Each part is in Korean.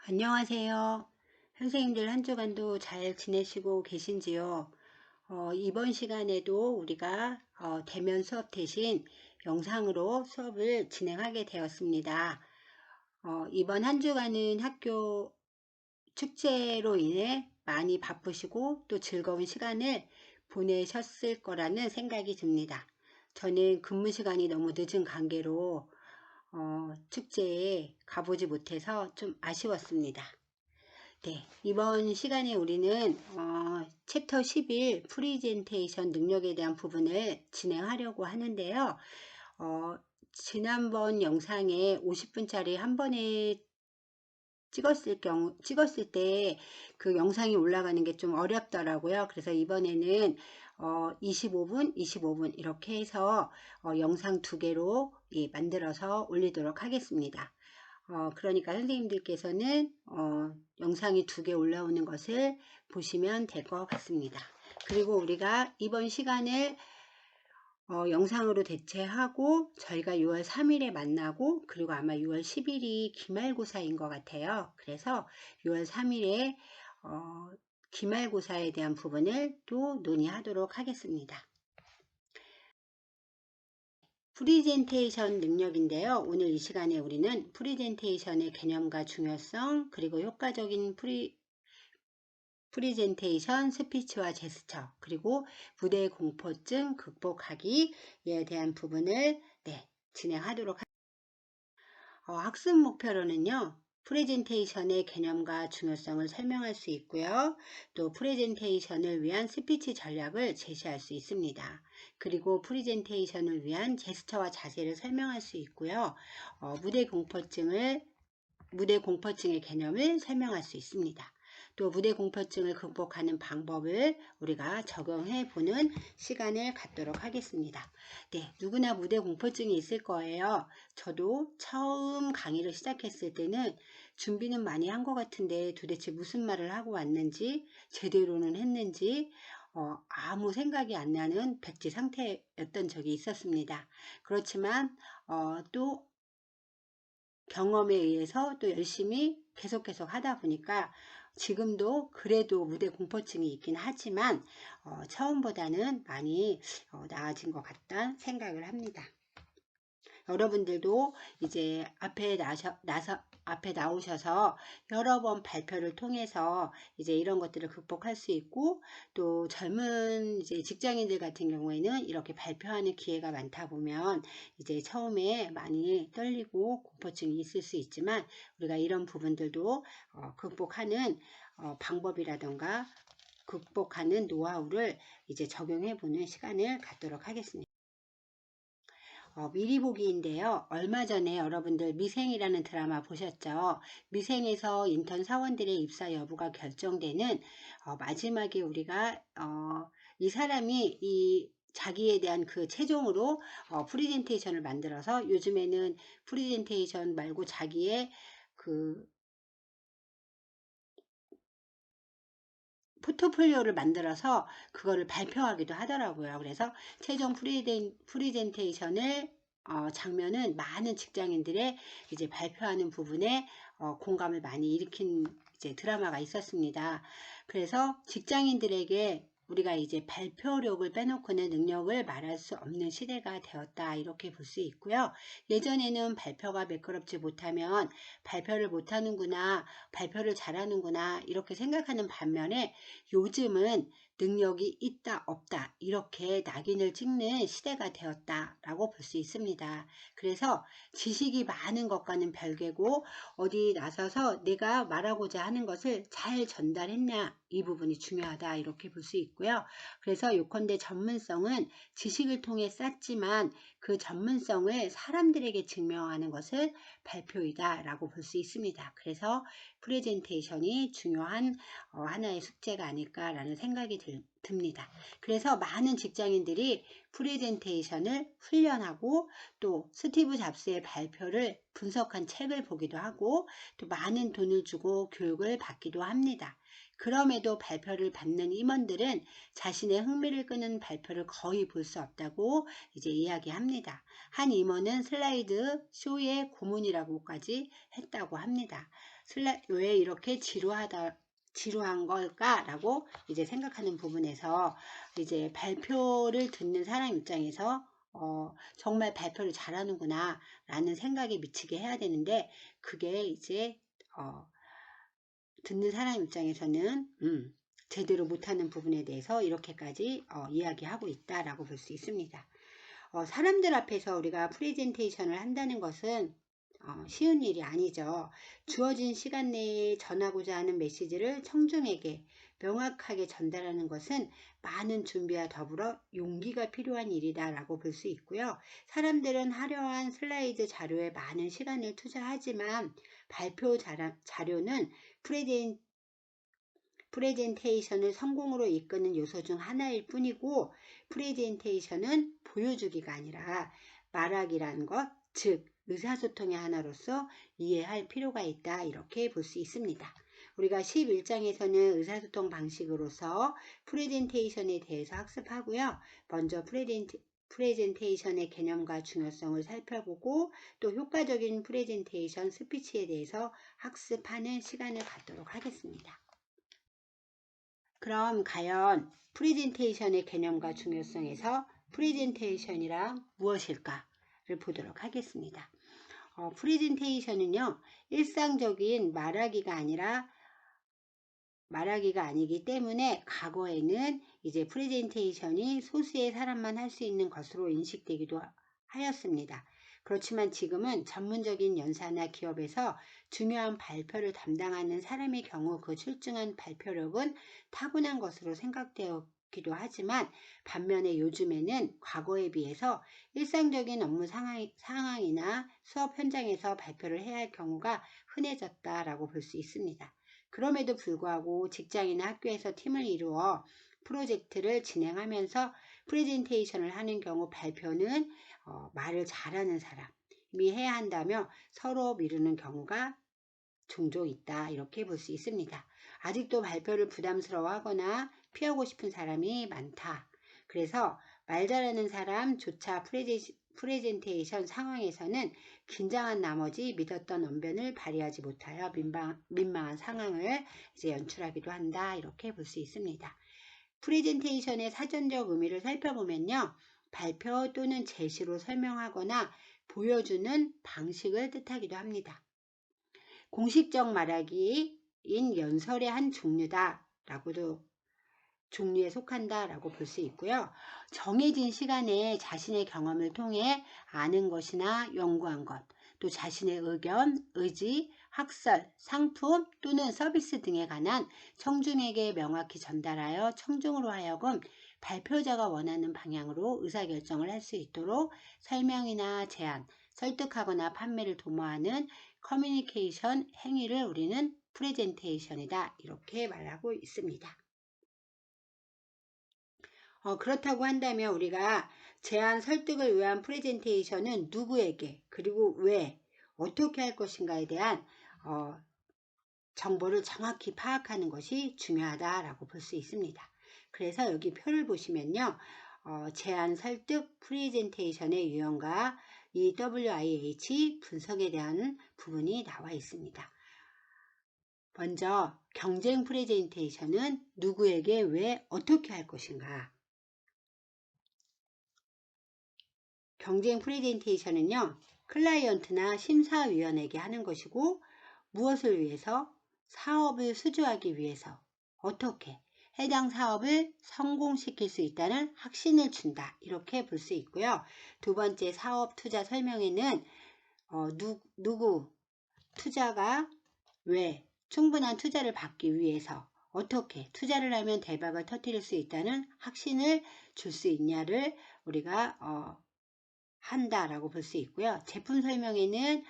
안녕하세요. 선생님들 한 주간도 잘 지내시고 계신지요? 이번 시간에도 우리가 대면 수업 대신 영상으로 수업을 진행하게 되었습니다. 이번 한 주간은 학교 축제로 인해 많이 바쁘시고 또 즐거운 시간을 보내셨을 거라는 생각이 듭니다. 저는 근무 시간이 너무 늦은 관계로 축제에 가보지 못해서 좀 아쉬웠습니다. 네, 이번 시간에 우리는 챕터 11 프리젠테이션 능력에 대한 부분을 진행하려고 하는데요. 지난번 영상에 50분짜리 한 번에 찍었을 때 그 영상이 올라가는 게 좀 어렵더라고요. 그래서 이번에는 25분, 25분 이렇게 해서 영상 두 개로 만들어서 올리도록 하겠습니다. 그러니까 선생님들께서는 영상이 두 개 올라오는 것을 보시면 될 것 같습니다. 그리고 우리가 이번 시간을 영상으로 대체하고 저희가 6월 3일에 만나고 그리고 아마 6월 10일이 기말고사인 것 같아요. 그래서 6월 3일에 기말고사에 대한 부분을 또 논의하도록 하겠습니다. 프리젠테이션 능력인데요. 오늘 이 시간에 우리는 프리젠테이션의 개념과 중요성 그리고 효과적인 프리젠테이션 스피치와 제스처 그리고 무대 공포증 극복하기에 대한 부분을 진행하도록 하겠습니다. 학습 목표로는요. 프레젠테이션의 개념과 중요성을 설명할 수 있고요. 또 프레젠테이션을 위한 스피치 전략을 제시할 수 있습니다. 그리고 프레젠테이션을 위한 제스처와 자세를 설명할 수 있고요. 무대 공포증의 개념을 설명할 수 있습니다. 또 무대 공포증을 극복하는 방법을 우리가 적용해 보는 시간을 갖도록 하겠습니다. 네, 누구나 무대 공포증이 있을 거예요. 저도 처음 강의를 시작했을 때는 준비는 많이 한 것 같은데 도대체 무슨 말을 하고 왔는지 제대로는 했는지 아무 생각이 안 나는 백지 상태였던 적이 있었습니다. 그렇지만 또 경험에 의해서 또 열심히 계속 하다 보니까 지금도 그래도 무대 공포증이 있긴 하지만 처음보다는 많이 나아진 것 같다는 생각을 합니다. 여러분들도 이제 앞에 나오셔서 여러 번 발표를 통해서 이제 이런 것들을 극복할 수 있고 또 젊은 이제 직장인들 같은 경우에는 이렇게 발표하는 기회가 많다 보면 이제 처음에 많이 떨리고 공포증이 있을 수 있지만 우리가 이런 부분들도 극복하는 방법이라던가 극복하는 노하우를 이제 적용해 보는 시간을 갖도록 하겠습니다. 미리 보기인데요. 얼마 전에 여러분들 미생이라는 드라마 보셨죠? 미생에서 인턴 사원들의 입사 여부가 결정되는 마지막에 우리가 이 사람이 이 자기에 대한 그 최종으로 프리젠테이션을 만들어서 요즘에는 프리젠테이션 말고 자기의 그 포트폴리오를 만들어서 그거를 발표하기도 하더라고요. 그래서 최종 프리젠테이션을 장면은 많은 직장인들의 이제 발표하는 부분에 공감을 많이 일으킨 이제 드라마가 있었습니다. 그래서 직장인들에게 우리가 이제 발표력을 빼놓고는 능력을 말할 수 없는 시대가 되었다 이렇게 볼 수 있고요. 예전에는 발표가 매끄럽지 못하면 발표를 못하는구나, 발표를 잘하는구나 이렇게 생각하는 반면에 요즘은 능력이 있다 없다 이렇게 낙인을 찍는 시대가 되었다라고 볼 수 있습니다. 그래서 지식이 많은 것과는 별개고 어디 나서서 내가 말하고자 하는 것을 잘 전달했냐 이 부분이 중요하다 이렇게 볼 수 있고요. 그래서 요컨대 전문성은 지식을 통해 쌓지만 그 전문성을 사람들에게 증명하는 것을 발표이다 라고 볼 수 있습니다. 그래서 프레젠테이션이 중요한 하나의 숙제가 아닐까라는 생각이 듭니다. 그래서 많은 직장인들이 프레젠테이션을 훈련하고 또 스티브 잡스의 발표를 분석한 책을 보기도 하고 또 많은 돈을 주고 교육을 받기도 합니다. 그럼에도 발표를 받는 임원들은 자신의 흥미를 끄는 발표를 거의 볼 수 없다고 이제 이야기합니다. 한 임원은 슬라이드 쇼의 고문이라고까지 했다고 합니다. 왜 이렇게 지루한 걸까라고 이제 생각하는 부분에서 이제 발표를 듣는 사람 입장에서 정말 발표를 잘하는구나 라는 생각에 미치게 해야 되는데 그게 이제 듣는 사람 입장에서는 제대로 못하는 부분에 대해서 이렇게까지 이야기하고 있다라고 볼 수 있습니다. 사람들 앞에서 우리가 프레젠테이션을 한다는 것은 쉬운 일이 아니죠. 주어진 시간 내에 전하고자 하는 메시지를 청중에게 명확하게 전달하는 것은 많은 준비와 더불어 용기가 필요한 일이다 라고 볼 수 있고요. 사람들은 화려한 슬라이드 자료에 많은 시간을 투자하지만 발표 자료는 프레젠테이션을 성공으로 이끄는 요소 중 하나일 뿐이고 프레젠테이션은 보여주기가 아니라 말하기라는 것, 즉 의사소통의 하나로서 이해할 필요가 있다 이렇게 볼 수 있습니다. 우리가 11장에서는 의사소통 방식으로서 프레젠테이션에 대해서 학습하고요. 먼저 프레젠테이션의 개념과 중요성을 살펴보고 또 효과적인 프레젠테이션 스피치에 대해서 학습하는 시간을 갖도록 하겠습니다. 그럼 과연 프레젠테이션의 개념과 중요성에서 프레젠테이션이란 무엇일까를 보도록 하겠습니다. 프레젠테이션은요, 일상적인 말하기가 아니기 때문에 과거에는 이제 프레젠테이션이 소수의 사람만 할 수 있는 것으로 인식되기도 하였습니다. 그렇지만 지금은 전문적인 연사나 기업에서 중요한 발표를 담당하는 사람의 경우 그 출중한 발표력은 타고난 것으로 생각되기도 하지만 반면에 요즘에는 과거에 비해서 일상적인 업무 상황이나 수업 현장에서 발표를 해야 할 경우가 흔해졌다라고 볼 수 있습니다. 그럼에도 불구하고 직장이나 학교에서 팀을 이루어 프로젝트를 진행하면서 프레젠테이션을 하는 경우 발표는 말을 잘하는 사람이 해야 한다며 서로 미루는 경우가 종종 있다 이렇게 볼 수 있습니다. 아직도 발표를 부담스러워하거나 피하고 싶은 사람이 많다. 그래서 말 잘하는 사람조차 프레젠테이션 상황에서는 긴장한 나머지 믿었던 언변을 발휘하지 못하여 민망한 상황을 이제 연출하기도 한다 이렇게 볼 수 있습니다. 프레젠테이션의 사전적 의미를 살펴보면요. 발표 또는 제시로 설명하거나 보여주는 방식을 뜻하기도 합니다. 공식적 말하기인 연설의 한 종류에 속한다 라고 볼 수 있고요. 정해진 시간에 자신의 경험을 통해 아는 것이나 연구한 것, 또 자신의 의견, 의지, 학설, 상품 또는 서비스 등에 관한 청중에게 명확히 전달하여 청중으로 하여금 발표자가 원하는 방향으로 의사결정을 할 수 있도록 설명이나 제안, 설득하거나 판매를 도모하는 커뮤니케이션 행위를 우리는 프레젠테이션이다 이렇게 말하고 있습니다. 그렇다고 한다면 우리가 제안 설득을 위한 프레젠테이션은 누구에게 그리고 왜 어떻게 할 것인가에 대한 정보를 정확히 파악하는 것이 중요하다라고 볼 수 있습니다. 그래서 여기 표를 보시면요. 제안 설득 프레젠테이션의 유형과 EWIH 분석에 대한 부분이 나와 있습니다. 먼저 경쟁 프레젠테이션은 누구에게 왜 어떻게 할 것인가. 경쟁 프레젠테이션은요. 클라이언트나 심사위원에게 하는 것이고 무엇을 위해서? 사업을 수주하기 위해서 어떻게 해당 사업을 성공시킬 수 있다는 확신을 준다 이렇게 볼 수 있고요. 두 번째 사업 투자 설명에는 누구 투자가 왜 충분한 투자를 받기 위해서 어떻게 투자를 하면 대박을 터뜨릴 수 있다는 확신을 줄 수 있냐를 우리가 한다라고 볼 수 있고요. 제품 설명에는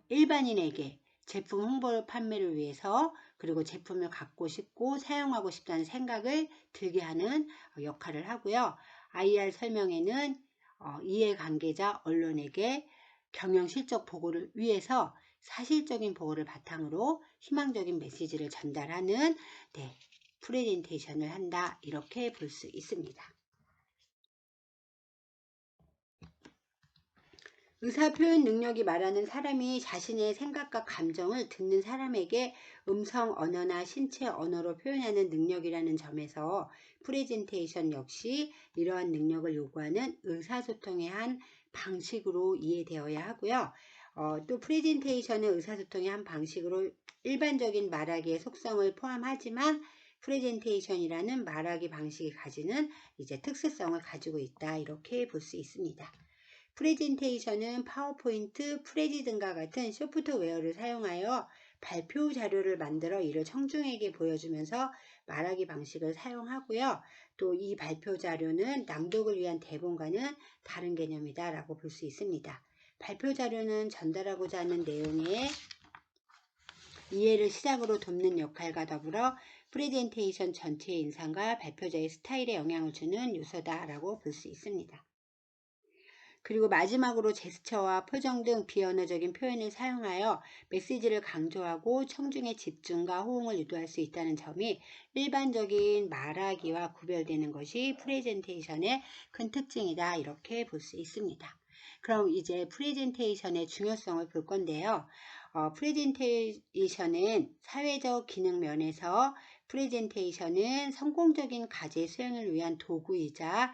일반인에게 제품 홍보 판매를 위해서 그리고 제품을 갖고 싶고 사용하고 싶다는 생각을 들게 하는 역할을 하고요. IR 설명회는 이해관계자 언론에게 경영 실적 보고를 위해서 사실적인 보고를 바탕으로 희망적인 메시지를 전달하는 프레젠테이션을 한다, 이렇게 볼 수 있습니다. 의사표현 능력이 말하는 사람이 자신의 생각과 감정을 듣는 사람에게 음성 언어나 신체 언어로 표현하는 능력이라는 점에서 프레젠테이션 역시 이러한 능력을 요구하는 의사소통의 한 방식으로 이해되어야 하고요. 또 프레젠테이션은 의사소통의 한 방식으로 일반적인 말하기의 속성을 포함하지만 프레젠테이션이라는 말하기 방식이 가지는 특수성을 가지고 있다, 이렇게 볼 수 있습니다. 프레젠테이션은 파워포인트, 프레지 등과 같은 소프트웨어를 사용하여 발표 자료를 만들어 이를 청중에게 보여주면서 말하기 방식을 사용하고요. 또 이 발표 자료는 낭독을 위한 대본과는 다른 개념이다 라고 볼 수 있습니다. 발표 자료는 전달하고자 하는 내용의 이해를 시작으로 돕는 역할과 더불어 프레젠테이션 전체의 인상과 발표자의 스타일에 영향을 주는 요소다 라고 볼 수 있습니다. 그리고 마지막으로 제스처와 표정 등 비언어적인 표현을 사용하여 메시지를 강조하고 청중의 집중과 호응을 유도할 수 있다는 점이 일반적인 말하기와 구별되는 것이 프레젠테이션의 큰 특징이다, 이렇게 볼 수 있습니다. 그럼 이제 프레젠테이션의 중요성을 볼 건데요. 프레젠테이션은 사회적 기능 면에서 프레젠테이션은 성공적인 과제 수행을 위한 도구이자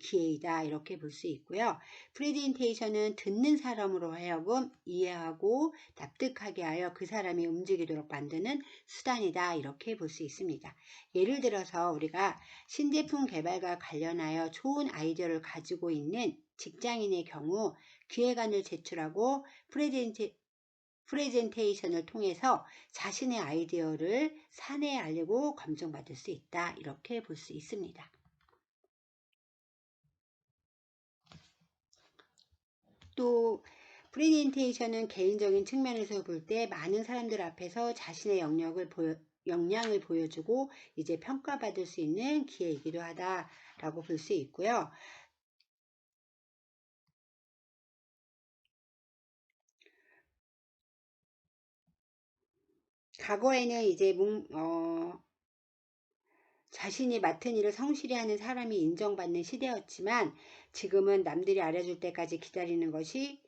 기회이다, 이렇게 볼 수 있고요. 프레젠테이션은 듣는 사람으로 하여금 이해하고 납득하게 하여 그 사람이 움직이도록 만드는 수단이다, 이렇게 볼 수 있습니다. 예를 들어서 우리가 신제품 개발과 관련하여 좋은 아이디어를 가지고 있는 직장인의 경우 기획안을 제출하고 프레젠테이션을 통해서 자신의 아이디어를 사내에 알리고 검증받을 수 있다, 이렇게 볼 수 있습니다. 또 프레젠테이션은 개인적인 측면에서 볼 때 많은 사람들 앞에서 자신의 역량을 보여주고 평가받을 수 있는 기회이기도 하다라고 볼 수 있고요. 과거에는 자신이 맡은 일을 성실히 하는 사람이 인정받는 시대였지만 지금은 남들이 알아줄 때까지 기다리는 것이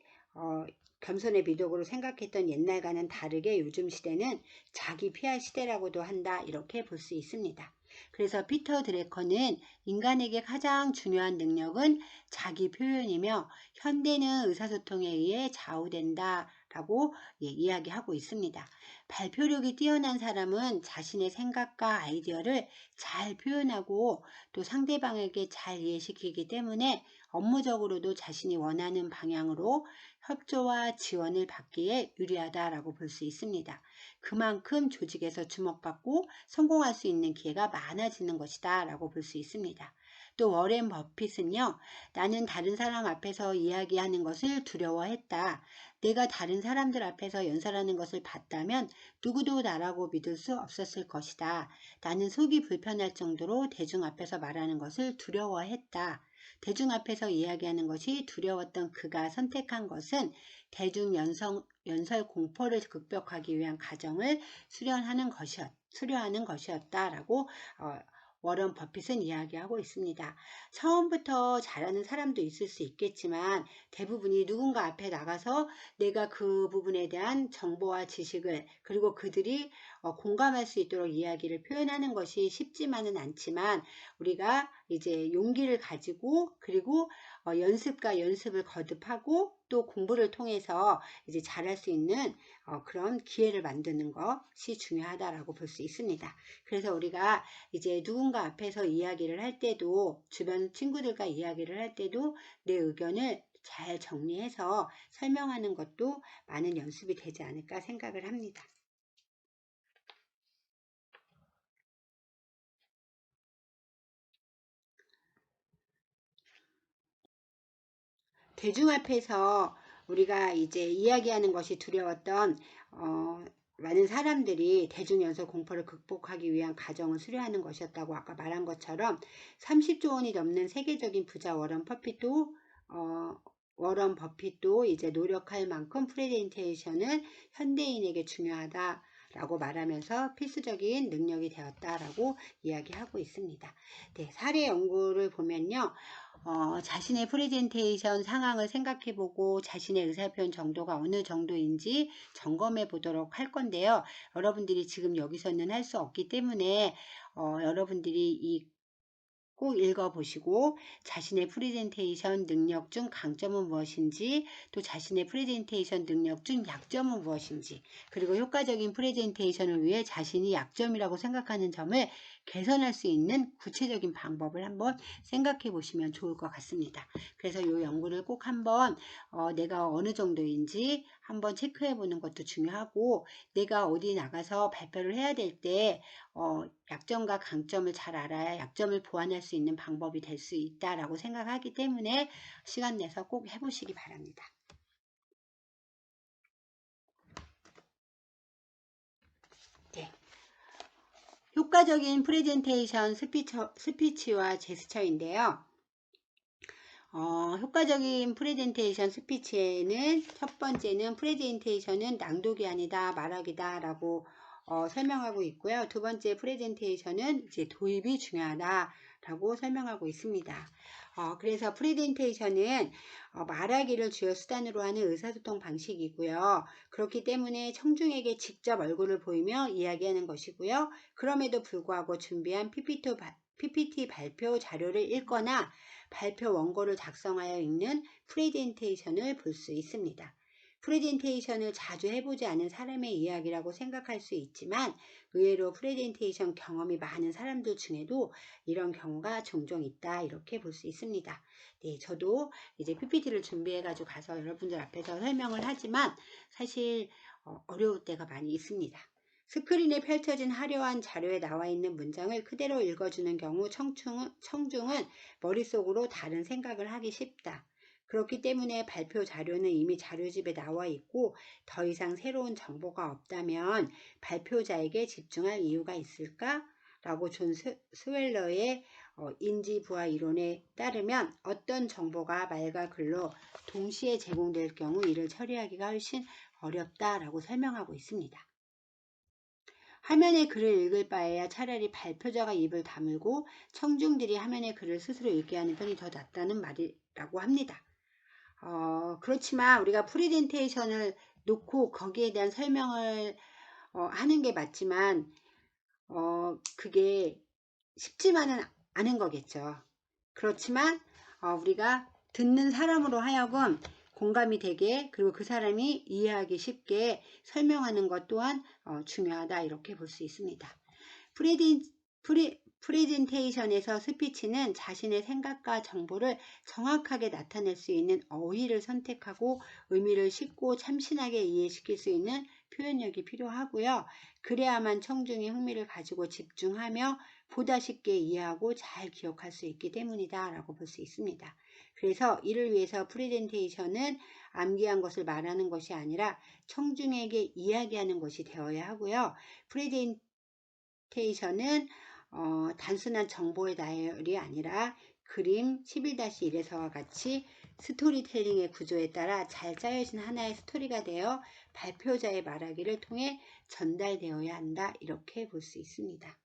겸손의 미덕으로 생각했던 옛날과는 다르게 요즘 시대는 자기 PR 시대라고도 한다, 이렇게 볼 수 있습니다. 그래서 피터 드래커는 인간에게 가장 중요한 능력은 자기 표현이며 현대는 의사소통에 의해 좌우된다 라고 이야기하고 있습니다. 발표력이 뛰어난 사람은 자신의 생각과 아이디어를 잘 표현하고 또 상대방에게 잘 이해시키기 때문에 업무적으로도 자신이 원하는 방향으로 협조와 지원을 받기에 유리하다라고 볼 수 있습니다. 그만큼 조직에서 주목받고 성공할 수 있는 기회가 많아지는 것이다 라고 볼 수 있습니다. 또 워렌 버핏은요, 나는 다른 사람 앞에서 이야기하는 것을 두려워했다. 내가 다른 사람들 앞에서 연설하는 것을 봤다면 누구도 나라고 믿을 수 없었을 것이다. 나는 속이 불편할 정도로 대중 앞에서 말하는 것을 두려워했다. 대중 앞에서 이야기하는 것이 두려웠던 그가 선택한 것은 대중 연설 공포를 극복하기 위한 과정을 수련하는 것이었다라고 워런 버핏은 이야기하고 있습니다. 처음부터 잘하는 사람도 있을 수 있겠지만 대부분이 누군가 앞에 나가서 내가 그 부분에 대한 정보와 지식을, 그리고 그들이 공감할 수 있도록 이야기를 표현하는 것이 쉽지만은 않지만 우리가 용기를 가지고 그리고 연습과 연습을 거듭하고 또 공부를 통해서 잘할 수 있는 그런 기회를 만드는 것이 중요하다라고 볼 수 있습니다. 그래서 우리가 누군가 앞에서 이야기를 할 때도, 주변 친구들과 이야기를 할 때도 내 의견을 잘 정리해서 설명하는 것도 많은 연습이 되지 않을까 생각을 합니다. 대중 앞에서 우리가 이야기하는 것이 두려웠던 많은 사람들이 대중연설 공포를 극복하기 위한 과정을 수료하는 것이었다고 아까 말한 것처럼 30조 원이 넘는 세계적인 부자 워런 버핏도 이제 노력할 만큼 프레젠테이션은 현대인에게 중요하다라고 말하면서 필수적인 능력이 되었다라고 이야기하고 있습니다. 네, 사례 연구를 보면요. 자신의 프레젠테이션 상황을 생각해보고 자신의 의사표현 정도가 어느 정도인지 점검해 보도록 할 건데요. 여러분들이 지금 여기서는 할 수 없기 때문에 여러분들이 꼭 읽어보시고 자신의 프레젠테이션 능력 중 강점은 무엇인지, 또 자신의 프레젠테이션 능력 중 약점은 무엇인지, 그리고 효과적인 프레젠테이션을 위해 자신이 약점이라고 생각하는 점을 개선할 수 있는 구체적인 방법을 한번 생각해 보시면 좋을 것 같습니다. 그래서 이 연구를 꼭 한번 내가 어느 정도인지 한번 체크해 보는 것도 중요하고, 내가 어디 나가서 발표를 해야 될 때 약점과 강점을 잘 알아야 약점을 보완할 수 있는 방법이 될 수 있다라고 생각하기 때문에 시간 내서 꼭 해보시기 바랍니다. 네. 효과적인 프레젠테이션 스피치와 제스처인데요. 효과적인 프레젠테이션 스피치에는 첫 번째는 프레젠테이션은 낭독이 아니다 말하기다 라고 설명하고 있고요. 두 번째 프레젠테이션은 이제 도입이 중요하다 라고 설명하고 있습니다. 그래서 프레젠테이션은 말하기를 주요 수단으로 하는 의사소통 방식이고요. 그렇기 때문에 청중에게 직접 얼굴을 보이며 이야기하는 것이고요. 그럼에도 불구하고 준비한 PPT 발표 자료를 읽거나 발표 원고를 작성하여 읽는 프레젠테이션을 볼 수 있습니다. 프레젠테이션을 자주 해보지 않은 사람의 이야기라고 생각할 수 있지만 의외로 프레젠테이션 경험이 많은 사람들 중에도 이런 경우가 종종 있다 이렇게 볼 수 있습니다. 네, 저도 이제 PPT를 준비해 가지고 가서 여러분들 앞에서 설명을 하지만 사실 어려울 때가 많이 있습니다. 스크린에 펼쳐진 화려한 자료에 나와 있는 문장을 그대로 읽어주는 경우 청중은 머릿속으로 다른 생각을 하기 쉽다. 그렇기 때문에 발표 자료는 이미 자료집에 나와 있고 더 이상 새로운 정보가 없다면 발표자에게 집중할 이유가 있을까? 라고 존 스웰러의 인지부화 이론에 따르면 어떤 정보가 말과 글로 동시에 제공될 경우 이를 처리하기가 훨씬 어렵다라고 설명하고 있습니다. 화면의 글을 읽을 바에야 차라리 발표자가 입을 다물고 청중들이 화면의 글을 스스로 읽게 하는 편이 더 낫다는 말이라고 합니다. 그렇지만 우리가 프레젠테이션을 놓고 거기에 대한 설명을 하는 게 맞지만 그게 쉽지만은 않은 거겠죠. 그렇지만 우리가 듣는 사람으로 하여금 공감이 되게, 그리고 그 사람이 이해하기 쉽게 설명하는 것 또한 중요하다 이렇게 볼 수 있습니다. 프레젠테이션에서 스피치는 자신의 생각과 정보를 정확하게 나타낼 수 있는 어휘를 선택하고 의미를 쉽고 참신하게 이해시킬 수 있는 표현력이 필요하고요. 그래야만 청중이 흥미를 가지고 집중하며 보다 쉽게 이해하고 잘 기억할 수 있기 때문이다 라고 볼 수 있습니다. 그래서 이를 위해서 프레젠테이션은 암기한 것을 말하는 것이 아니라 청중에게 이야기하는 것이 되어야 하고요. 프레젠테이션은 단순한 정보의 나열이 아니라 그림 11-1에서와 같이 스토리텔링의 구조에 따라 잘 짜여진 하나의 스토리가 되어 발표자의 말하기를 통해 전달되어야 한다 이렇게 볼 수 있습니다.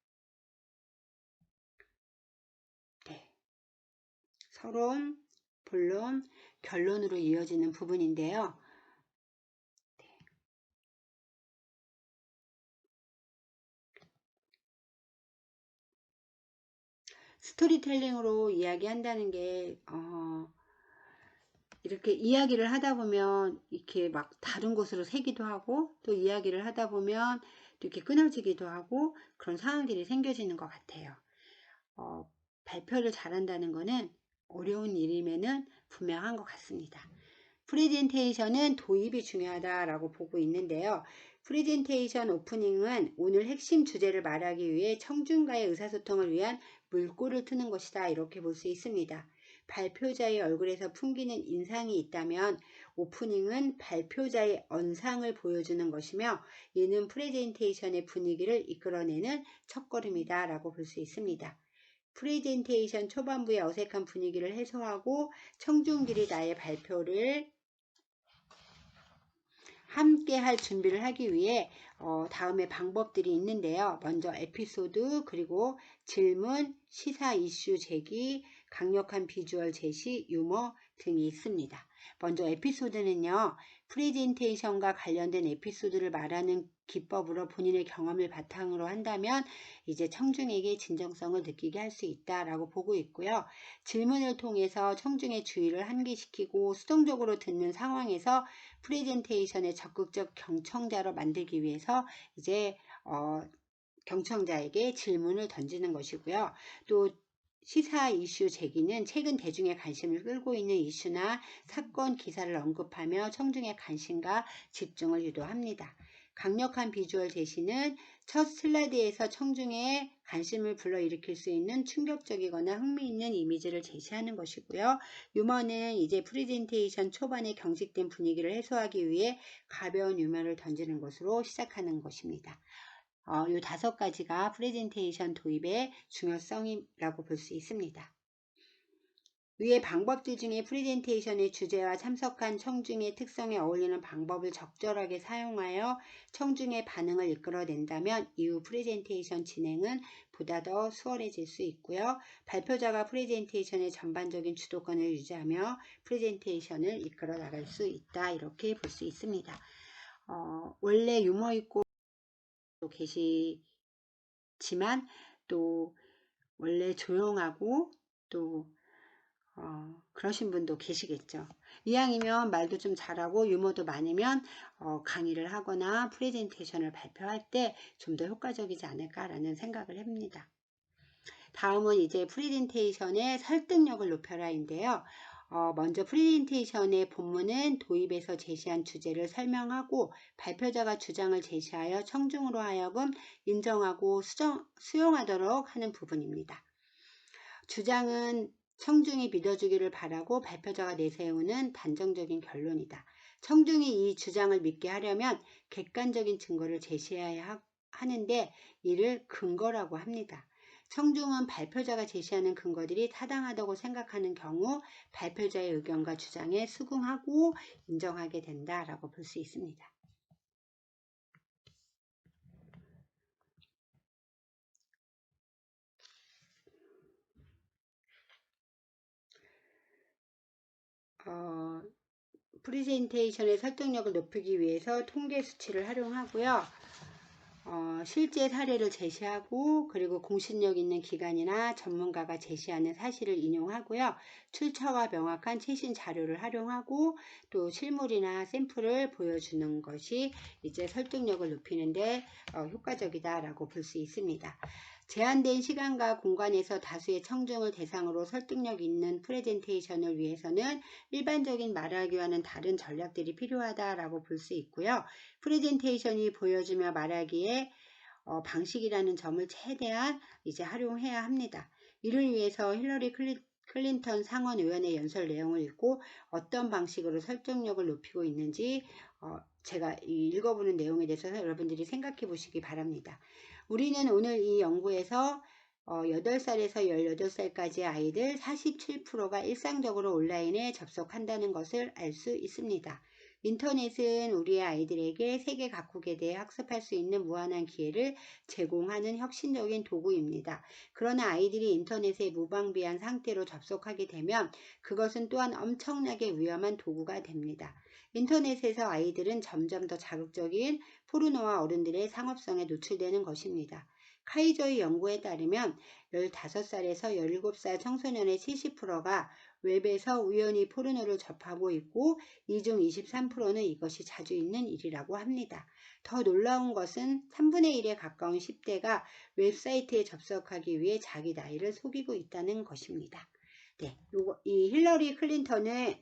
네. 서론, 본론, 결론으로 이어지는 부분인데요. 스토리텔링으로 이야기한다는 게 이렇게 이야기를 하다 보면 이렇게 막 다른 곳으로 새기도 하고, 또 이야기를 하다 보면 또 이렇게 끊어지기도 하고 그런 상황들이 생겨지는 것 같아요. 발표를 잘한다는 거는 어려운 일임에는 분명한 것 같습니다. 프레젠테이션은 도입이 중요하다라고 보고 있는데요. 프레젠테이션 오프닝은 오늘 핵심 주제를 말하기 위해 청중과의 의사소통을 위한 물꼬를 트는 것이다 이렇게 볼 수 있습니다. 발표자의 얼굴에서 풍기는 인상이 있다면 오프닝은 발표자의 언상을 보여주는 것이며 이는 프레젠테이션의 분위기를 이끌어내는 첫걸음이다 라고 볼 수 있습니다. 프레젠테이션 초반부의 어색한 분위기를 해소하고 청중들이 나의 발표를 함께 할 준비를 하기 위해 다음에 방법들이 있는데요. 먼저 에피소드, 그리고 질문, 시사 이슈 제기, 강력한 비주얼 제시, 유머 등이 있습니다. 먼저 에피소드는요. 프레젠테이션과 관련된 에피소드를 말하는 기법으로 본인의 경험을 바탕으로 한다면 이제 청중에게 진정성을 느끼게 할 수 있다라고 보고 있고요. 질문을 통해서 청중의 주의를 환기시키고 수동적으로 듣는 상황에서 프레젠테이션의 적극적 경청자로 만들기 위해서 이제 경청자에게 질문을 던지는 것이고요. 또 시사 이슈 제기는 최근 대중의 관심을 끌고 있는 이슈나 사건 기사를 언급하며 청중의 관심과 집중을 유도합니다. 강력한 비주얼 제시는 첫 슬라이드에서 청중의 관심을 불러일으킬 수 있는 충격적이거나 흥미있는 이미지를 제시하는 것이고요. 유머는 이제 프레젠테이션 초반에 경직된 분위기를 해소하기 위해 가벼운 유머를 던지는 것으로 시작하는 것입니다. 이 5가지가 프레젠테이션 도입의 중요성이라고 볼 수 있습니다. 위의 방법들 중에 프레젠테이션의 주제와 참석한 청중의 특성에 어울리는 방법을 적절하게 사용하여 청중의 반응을 이끌어낸다면 이후 프레젠테이션 진행은 보다 더 수월해질 수 있고요. 발표자가 프레젠테이션의 전반적인 주도권을 유지하며 프레젠테이션을 이끌어 나갈 수 있다. 이렇게 볼 수 있습니다. 원래 유머 있고 계시지만 또 원래 조용하고 또 그러신 분도 계시겠죠. 이왕이면 말도 좀 잘하고 유머도 많으면 강의를 하거나 프레젠테이션을 발표할 때 좀 더 효과적이지 않을까라는 생각을 합니다. 다음은 이제 프레젠테이션의 설득력을 높여라인데요. 먼저 프레젠테이션의 본문은 도입에서 제시한 주제를 설명하고 발표자가 주장을 제시하여 청중으로 하여금 인정하고 수용하도록 하는 부분입니다. 주장은 청중이 믿어주기를 바라고 발표자가 내세우는 단정적인 결론이다. 청중이 이 주장을 믿게 하려면 객관적인 증거를 제시해야 하는데 이를 근거라고 합니다. 청중은 발표자가 제시하는 근거들이 타당하다고 생각하는 경우 발표자의 의견과 주장에 수긍하고 인정하게 된다라고 볼 수 있습니다. 프레젠테이션의 설득력을 높이기 위해서 통계 수치를 활용하고요. 실제 사례를 제시하고 그리고 공신력 있는 기관이나 전문가가 제시하는 사실을 인용하고요. 출처가 명확한 최신 자료를 활용하고 또 실물이나 샘플을 보여주는 것이 이제 설득력을 높이는데 효과적이다라고 볼 수 있습니다. 제한된 시간과 공간에서 다수의 청중을 대상으로 설득력 있는 프레젠테이션을 위해서는 일반적인 말하기와는 다른 전략들이 필요하다라고 볼 수 있고요. 프레젠테이션이 보여주며 말하기에 방식이라는 점을 최대한 이제 활용해야 합니다. 이를 위해서 힐러리 클린턴 상원 의원의 연설 내용을 읽고 어떤 방식으로 설득력을 높이고 있는지 제가 읽어보는 내용에 대해서 여러분들이 생각해 보시기 바랍니다. 우리는 오늘 이 연구에서 8살에서 18살까지의 아이들 47%가 일상적으로 온라인에 접속한다는 것을 알 수 있습니다. 인터넷은 우리의 아이들에게 세계 각국에 대해 학습할 수 있는 무한한 기회를 제공하는 혁신적인 도구입니다. 그러나 아이들이 인터넷에 무방비한 상태로 접속하게 되면 그것은 또한 엄청나게 위험한 도구가 됩니다. 인터넷에서 아이들은 점점 더 자극적인 포르노와 어른들의 상업성에 노출되는 것입니다. 카이저의 연구에 따르면 15살에서 17살 청소년의 70%가 웹에서 우연히 포르노를 접하고 있고 이 중 23%는 이것이 자주 있는 일이라고 합니다. 더 놀라운 것은 3분의 1에 가까운 10대가 웹사이트에 접속하기 위해 자기 나이를 속이고 있다는 것입니다. 네, 이 힐러리 클린턴의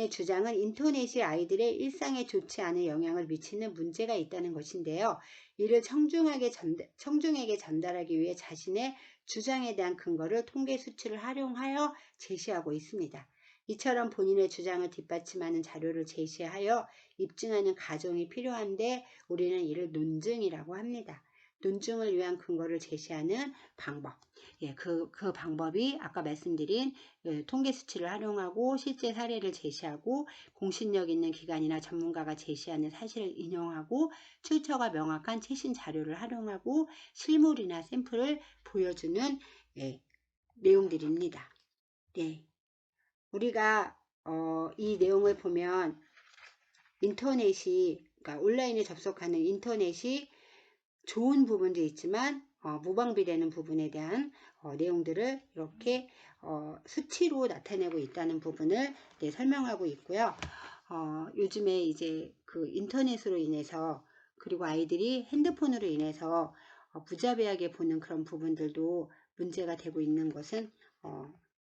주장은 인터넷이 아이들의 일상에 좋지 않은 영향을 미치는 문제가 있다는 것인데요. 이를 청중에게 전달하기 위해 자신의 주장에 대한 근거를 통계 수치를 활용하여 제시하고 있습니다. 이처럼 본인의 주장을 뒷받침하는 자료를 제시하여 입증하는 과정이 필요한데 우리는 이를 논증이라고 합니다. 논증을 위한 근거를 제시하는 방법. 예, 그 방법이 아까 말씀드린 통계 수치를 활용하고 실제 사례를 제시하고 공신력 있는 기관이나 전문가가 제시하는 사실을 인용하고 출처가 명확한 최신 자료를 활용하고 실물이나 샘플을 보여주는 내용들입니다. 네, 우리가 이 내용을 보면 인터넷이 그러니까 온라인에 접속하는 인터넷이 좋은 부분도 있지만 무방비되는 부분에 대한 내용들을 이렇게 수치로 나타내고 있다는 부분을 설명하고 있고요. 요즘에 이제 그 인터넷으로 인해서 그리고 아이들이 핸드폰으로 인해서 무자비하게 보는 그런 부분들도 문제가 되고 있는 것은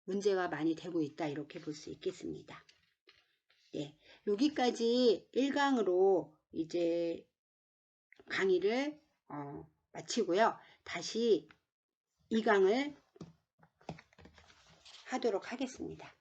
문제가 많이 되고 있다 이렇게 볼 수 있겠습니다. 예, 여기까지 1강으로 이제 강의를 마치고요. 다시 2강을 하도록 하겠습니다.